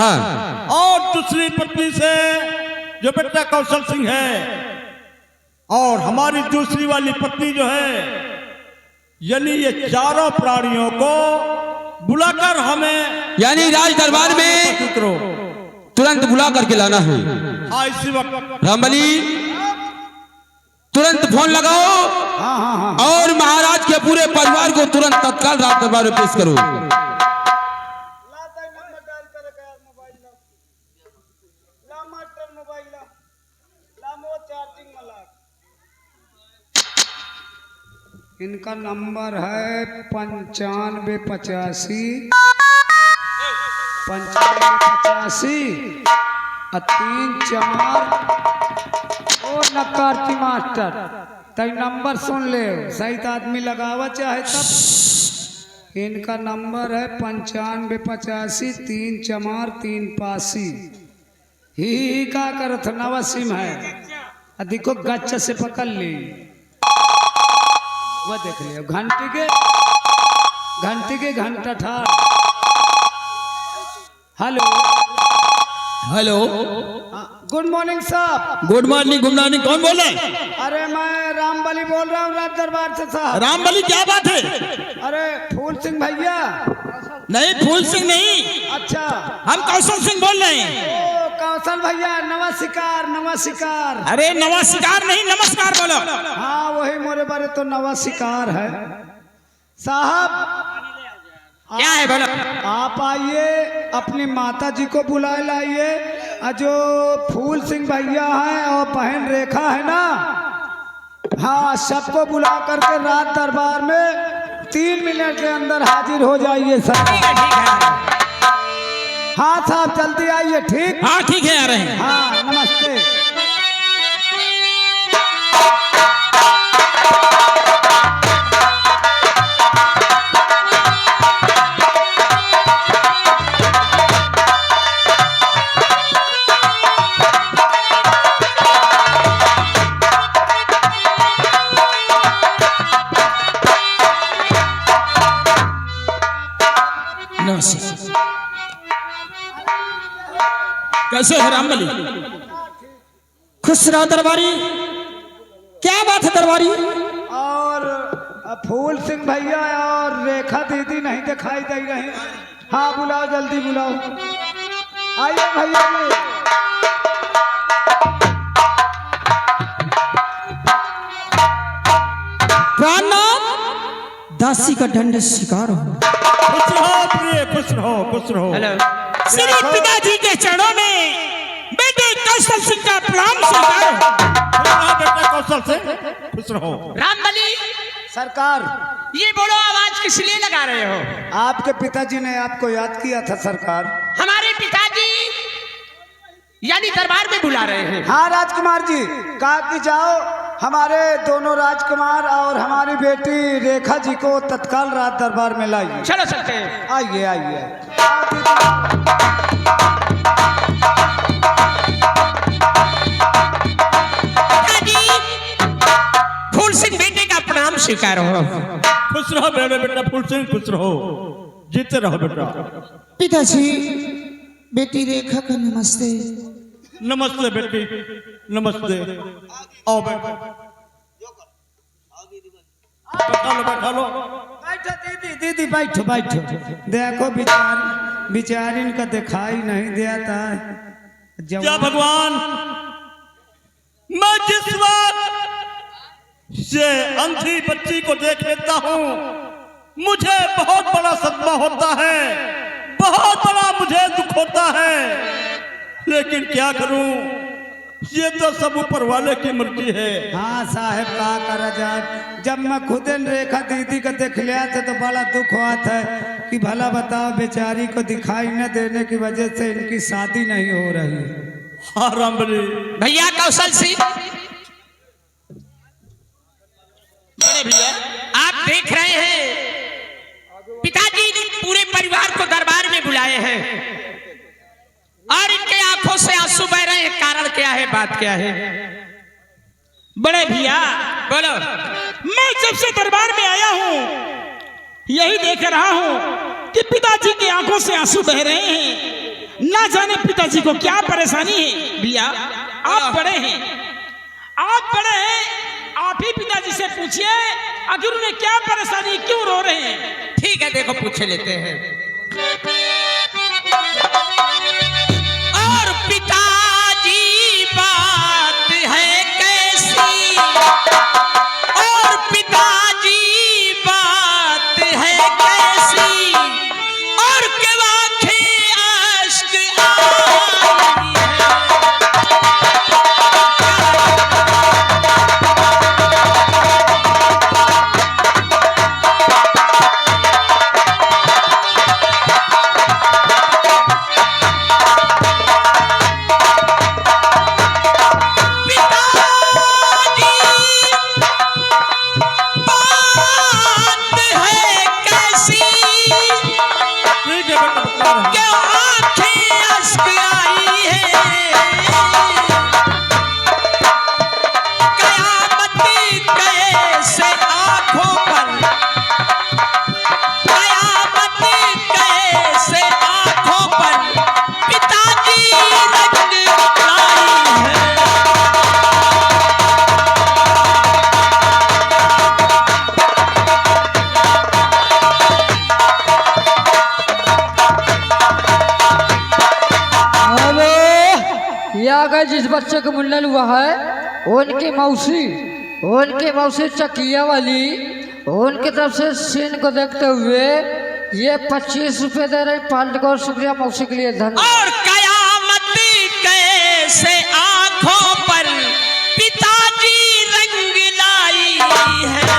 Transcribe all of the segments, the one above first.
हाँ। और दूसरी पत्नी से जो बेटा कौशल सिंह है, और हमारी दूसरी वाली पत्नी जो है, यानी ये चारों प्राणियों को बुलाकर हमें यानी राज दरबार में तुरंत बुला करके लाना है। हाँ, इसी वक्त रामबली तुरंत फोन लगाओ। हाँ। और महाराज के पूरे परिवार को तुरंत तत्काल राज दरबार में पेश करो। इनका नंबर है 9585 3 4 नकारती मास्टर। तई नंबर सुन ले, सही आदमी लगावा चाहे तब। इनका नंबर है 9585 3 4 3 85। ही का करत नवा सिम है, देखो गच्छ से पकड़ ली, वो देख लियो घंटी के घंटा ठार। हेलो हेलो, गुड मॉर्निंग साहब। Good morning. कौन बोल रहे हैं? अरे मैं रामबली बोल रहा हूँ राज दरबार से साहब। रामबली, क्या बात है? अरे फूल सिंह भैया। नहीं, फूल सिंह नहीं, अच्छा, हम कौशल सिंह बोल रहे हैं। ओ कौशल भैया, नमस्कार। अरे नमस्कार नहीं, नमस्कार बोलो। हाँ, वही मोरे बारे तो नमस्कार है साहब। क्या है बोलो? आप आइए, अपनी माता जी को बुलाए लाइए, जो फूल सिंह भैया हैं और बहन रेखा है ना, हाँ, सबको बुला करके राज दरबार में 3 मिनट के अंदर हाजिर हो जाइए सर। ठीक है। हाँ साहब, जल्दी आइए। ठीक, हाँ ठीक है, आ रहे हैं। हाँ, नमस्ते। कैसे है रामबली? खुश रहो दरबारी। क्या बात है दरबारी? और फूल सिंह भैया और रेखा दीदी नहीं दिखाई दे रही। हाँ, बुलाओ, जल्दी बुलाओ। आइए भैया जी। प्रणाम। दासी का दंड शिकार हो। खुश रहो प्रिय, खुश रहो। हेलो। श्री पिताजी के चरणों में बेटे कौशल सिंह का प्रणाम स्वीकार हो। बेटा कौशल सिंह, खुश रहो। रामबली सरकार, ये बोलो, आवाज किस लिए लगा रहे हो? आपके पिताजी ने आपको याद किया था सरकार। हमारे पिताजी यानी दरबार में बुला रहे हैं। हाँ राजकुमार जी, कहा कि जाओ, हमारे दोनों राजकुमार और हमारी बेटी रेखा जी को तत्काल राज दरबार में लाइए। चलो चलते हैं। आइए। फूल सिंह बेटे का प्रणाम स्वीकार हो। खुश रहो बेटा फूल सिंह, खुश रहो, जीते रहो बेटा। पिताजी, बेटी रेखा का नमस्ते। नमस्ते बेटी, नमस्ते। आओ बैठो। बैठा लो। दीदी बैठो। देखो बिचारिन का दिखाई नहीं देता है। क्या भगवान, मैं जिस वक्त से अंधी बच्ची को देख लेता हूँ, मुझे बहुत बड़ा सदमा होता है, बहुत बड़ा मुझे दुख होता है, लेकिन क्या करूं, ये तो सब ऊपर वाले की मर्जी है। हाँ साहब, कहा करा जाए। जब मैं खुद रेखा दीदी को देख लिया था तो बड़ा दुख हुआ था कि भला बताओ, बेचारी को दिखाई न देने की वजह से इनकी शादी नहीं हो रही। हाँ रामबली। भैया कौशल सिंह, बड़े भैया, आप देख रहे हैं पिताजी ने पूरे परिवार को दरबार में बुलाए हैं और इनके आंखों से आंसू बह रहे हैं। कारण क्या है, बात क्या है? बड़े भैया बोलो। मैं जब से दरबार में आया हूँ यही देख रहा हूँ कि पिताजी की आंखों से आंसू बह रहे हैं। ना ना जाने पिताजी को क्या परेशानी है। भैया आप बड़े हैं, आप ही पिताजी से पूछिए आखिर उन्हें क्या परेशानी, क्यों रो रहे हैं। ठीक है, देखो पूछ लेते हैं। और पिताजी बात है कैसी, और पिताजी बात है कैसी, और के आंखें अश्क आई है। अगर जिस बच्चे को मुंडन हुआ है उनकी मौसी चकिया वाली, उनकी तरफ से सीन को देखते हुए ये 25 रुपए दे रहे। पाल्ट को शुक्रिया मौसी के लिए धन्यवाद। और कयामत कैसे आंखों पर पिताजी रंग लाई है।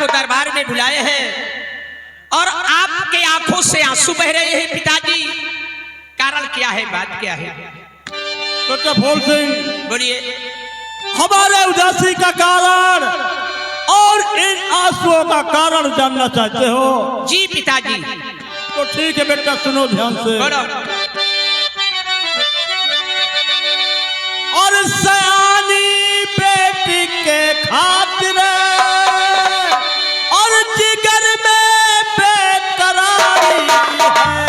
दरबार में बुलाए हैं और आपके आंखों से आंसू बह रहे हैं पिताजी, कारण क्या है, बात क्या है? डॉक्टर फूल सिंह बोलिए। हमारे उदासी का कारण और इन आंसुओं का कारण जानना चाहते हो? जी पिताजी। तो ठीक है बेटा, सुनो ध्यान से। और सयानी बेटी के खातिर और जिगर में बेकरारी है।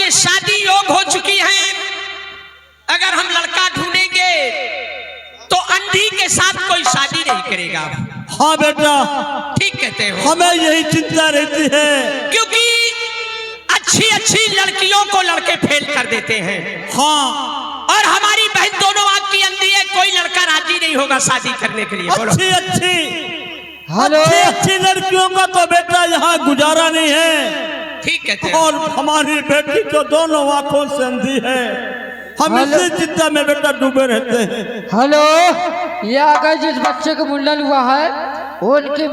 ये शादी योग हो चुकी हैं। अगर हम लड़का ढूंढेंगे तो अंधी के साथ कोई शादी नहीं करेगा। हाँ बेटा, ठीक कहते हो। हमें यही चिंता रहती है, क्योंकि अच्छी अच्छी लड़कियों को लड़के फेल कर देते हैं। हाँ, और हमारी बहन दोनों आंख की अंधी है, कोई लड़का राजी नहीं होगा शादी करने के लिए। बोलो। अच्छी अच्छी हेलो अच्छी अच्छी लड़कियों का तो बेटा यहाँ गुजारा नहीं है। ठीक कहते हो। और हमारी बेटी तो दोनों आंखों से अंधी है, हम इसी चिंता में बेटा डूबे रहते हैं। हेलो, ये आगे जिस बच्चे का मुंडन हुआ है उनकी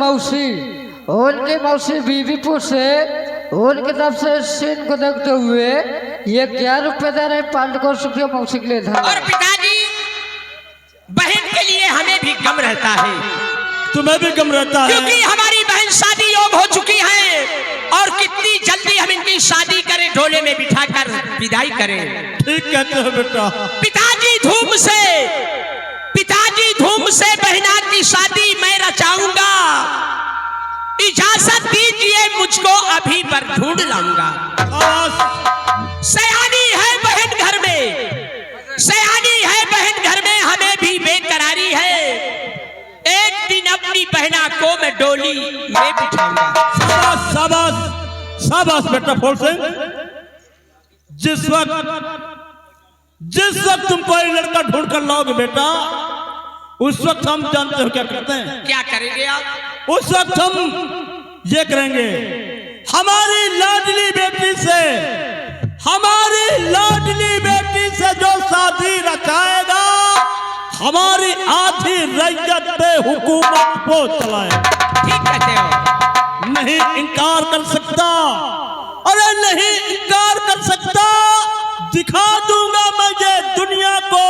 मौसी बीबीपुर से उनकी तरफ से सीन को देखते हुए ये 11 रुपए दे रहे 500 रुपया मौसी के लिए। और पिताजी, बहन के लिए हमें भी गम रहता है। तुम्हें भी गम रहता है, क्योंकि हमारी बहन शादी योग हो चुकी है और कितनी जल्दी हम इनकी शादी करें, ढोले में बिठाकर विदाई करें। ठीक कहते हो बेटा। पिताजी धूम से बहना की शादी मैं रचाऊंगा। इजाजत दीजिए मुझको, अभी पर ढूंढ लाऊंगा। सयानी है बहन घर में, हमें भी बेकरारी है। एक दिन अपनी बहना को मैं डोली में बिठाऊंगा। शाबाश शाबाश शाबाश बेटा फूल सिंह। जिस वक्त तुम कोई लड़का ढूंढ कर लाओगे बेटा, उस वक्त हम जानते हो क्या करते हैं। क्या करेंगे आप? उस वक्त हम ये करेंगे, हमारी लाडली बेटी से जो शादी रचाएगा, हमारी आधी रैयत पे हुकूमत को चलाएगा। ठीक कहते हो। नहीं इनकार कर सकता, अरे नहीं इनकार कर सकता। दिखा दूंगा मैं ये दुनिया को,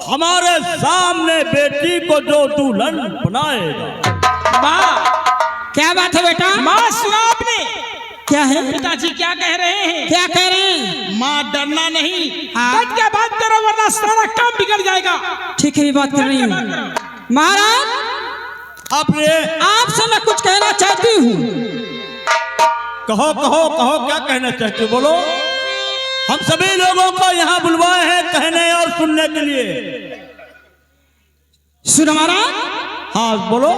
हमारे सामने बेटी को जो दुल्हन बनाएगा। माँ, क्या बात है बेटा? माँ सुना आपने? क्या है? पिताजी क्या कह रहे हैं? क्या कह रहे हैं? माँ डरना नहीं, हाँ। डट के बात करो वरना सारा काम बिगड़ जाएगा। ठीक है, बात कर रही हूँ। महाराज, आपसे मैं कुछ कहना चाहती हूँ। कहो कहो कहो, क्या कहना चाहते हो बोलो। हम सभी लोगों को यहाँ बुलवाए हैं कहने और सुनने के लिए। सुनो महाराज। हाँ बोलो।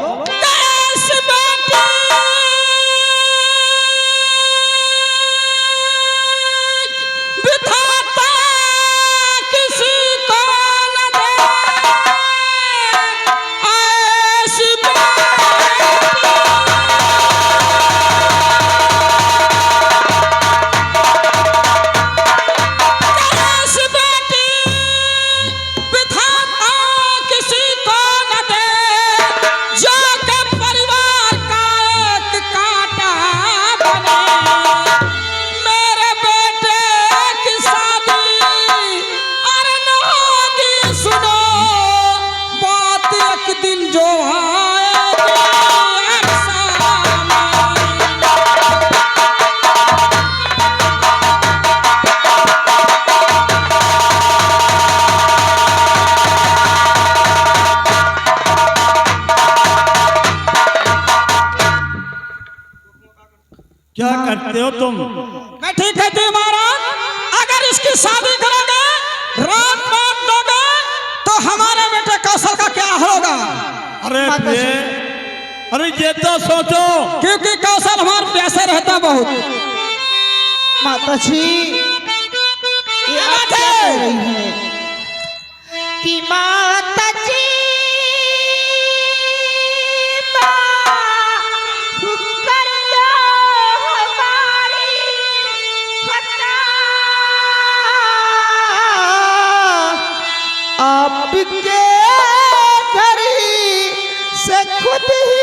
क्या करते हो तुम? मैं ठीक कहती हूँ महाराज। अगर इसकी शादी करोगे, रात बात दोगे, तो हमारे बेटे कौशल का क्या होगा? अरे ये तो सोचो, क्योंकि कौशल हमारे प्यासे रहता बहुत। माता जी ये आप क्या कह रही हैं? कि माता जी आपके घर से खुद ही